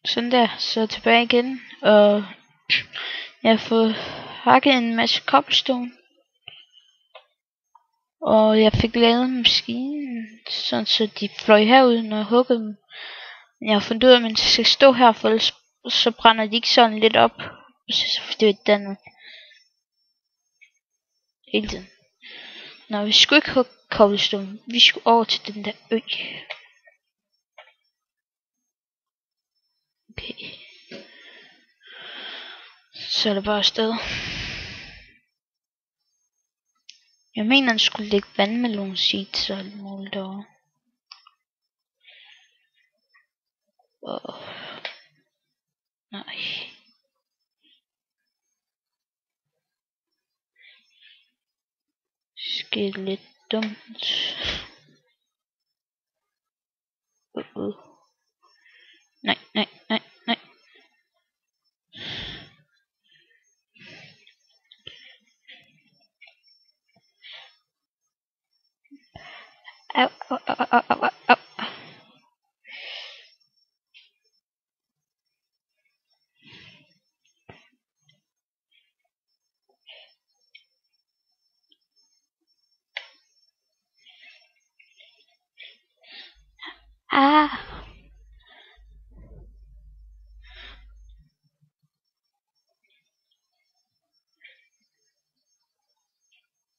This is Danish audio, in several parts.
Sådan der, så tilbage igen, og jeg har fået hakket en masse cobblestone, og jeg fik lavet maskinen, sådan så de fløj herud, når jeg huggede dem. Men jeg har fundet ud af, at man skal stå her, for ellers så brænder de ikke sådan lidt op, så det er den hele tiden. Nå, vi skulle ikke hugge cobblestone, vi skulle over til den der ø. Okay. Så er det bare afsted. Jeg mener, den skulle lægge vandmelon seeds og alt muligt derovre. Nej. Skete lidt dumt. Nej. Au.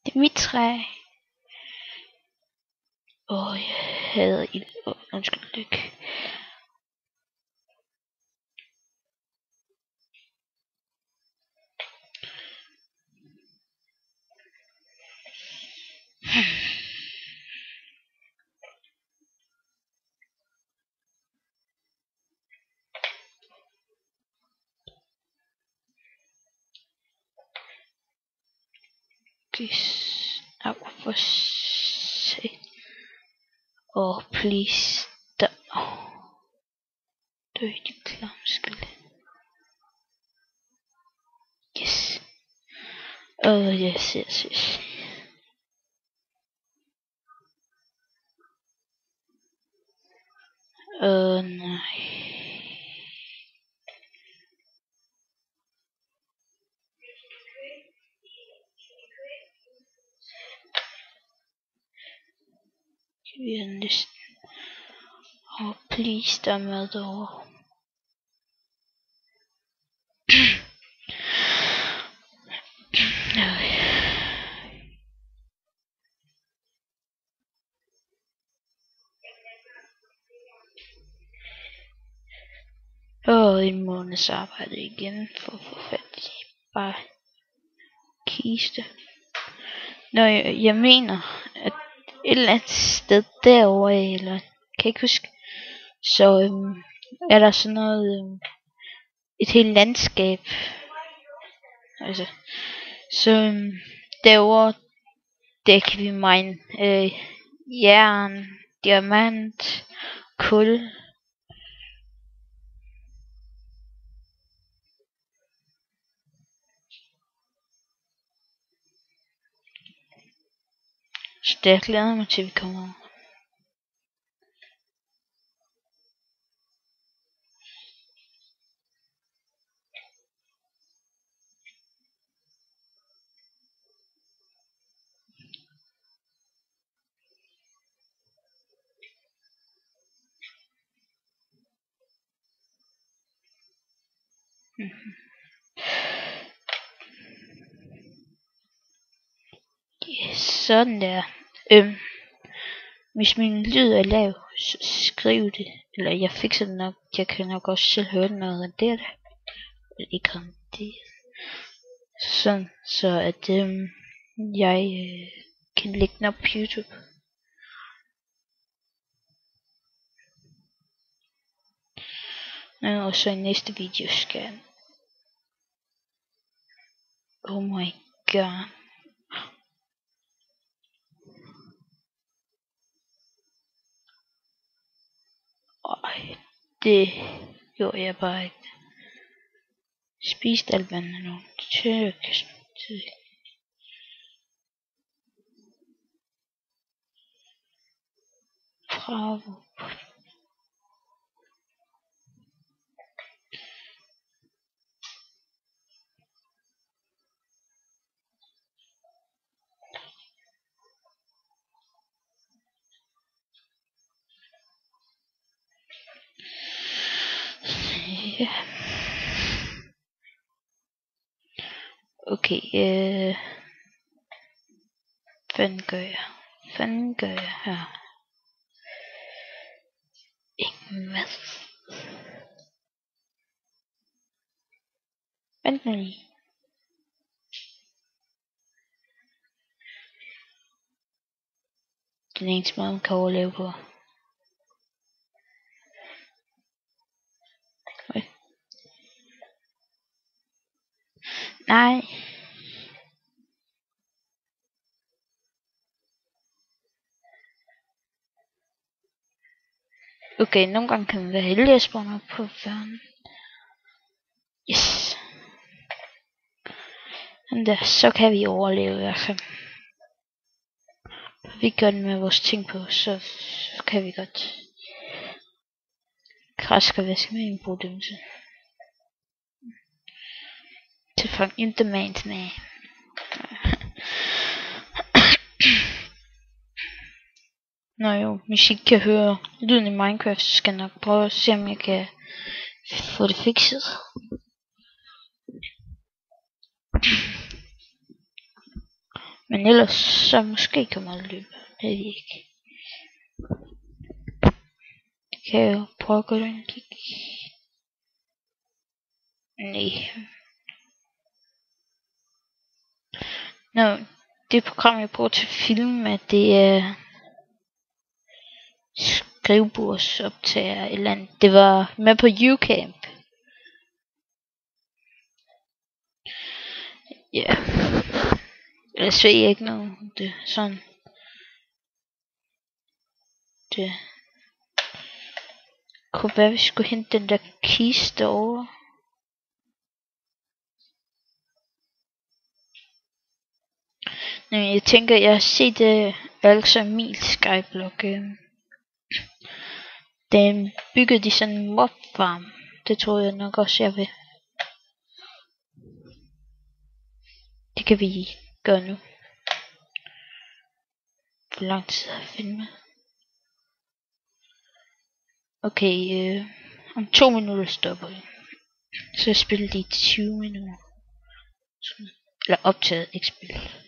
Det er mit træ. Jeg hader ild. Undskyld, lykke. Au, for satan. Please. Dø, de klamme skelet. Yes. Yes. Nej. Vi er næsten. Please, der er mad derovre. En måneds arbejde igen for at få fat i bare kiste. Nå, jeg mener, at et eller andet sted derovre, eller kan ikke huske, så er der sådan noget, et helt landskab. Altså, så derovre, der kan vi mine jern, diamant, kul. Så der glæder jeg mig til, at vi kommer over. Yes, sådan der. Hvis min lyd er lav, så skriv det. Eller jeg fikser det nok. Jeg kan nok også selv høre den og rendere det. Eller ikke rendere. Sådan, så at jeg kan lægge den op på YouTube. Og så i næste video skal jeg... Oh my god. Det gjorde jeg bare ikke. Spiste alt vandet nu. Tyrkisk. Bravo. Ja. Okay, Fanden gør jeg her? Ingen hvad? Vent nu lige. Den eneste måde, man kan overleve på. Okay. Nej. Okay, nogle gange kan man være heldig at spawne op på færden. Yes. Men der, så kan vi overleve i hvert fald. Vi gør det med vores ting på, så kan vi godt. Krask og vaske med en bruddømmelse. Til fra Intermans med. Når jo musik kan høre lyden i Minecraft, så skal jeg nok prøve at se, om jeg kan få det fikset. Men ellers så måske kommer det løbe. Det ved jeg ikke. Det kan jeg jo prøve at gå ind og kigge. Nej. Nå, det program jeg bruger til at filme, det er skrivebordsoptager eller andet. Det var med på UCamp. Ja. Ellers ved jeg ikke noget. Det er sådan. Det kunne være, vi skulle hente den der kiste derovre. Men jeg tænker, jeg har set altså Emil Skyblock. Den byggede de sådan en mob farm. Det tror jeg nok også, jeg vil. Det kan vi gøre nu. Hvor lang tid har jeg filmet? Okay, om 2 minutter stopper vi. Så jeg spiller det i 20 minutter. Eller optaget, ikke spillet.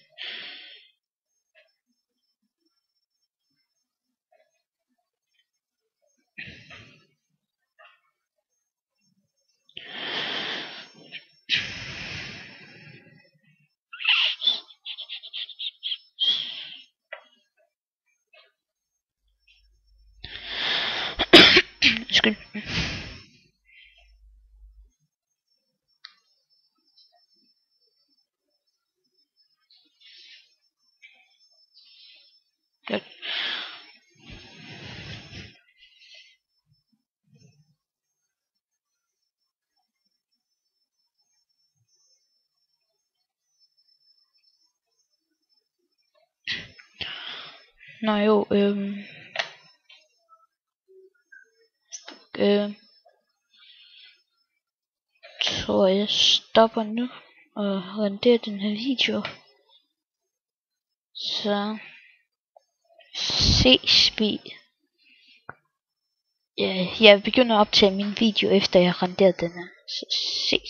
Undskyld. Ja. Nå jo, tror jeg stopper nu og renderer den her video. Så ses vi. Ja, jeg begynder at optage min video efter jeg har renderet den her. Så ses.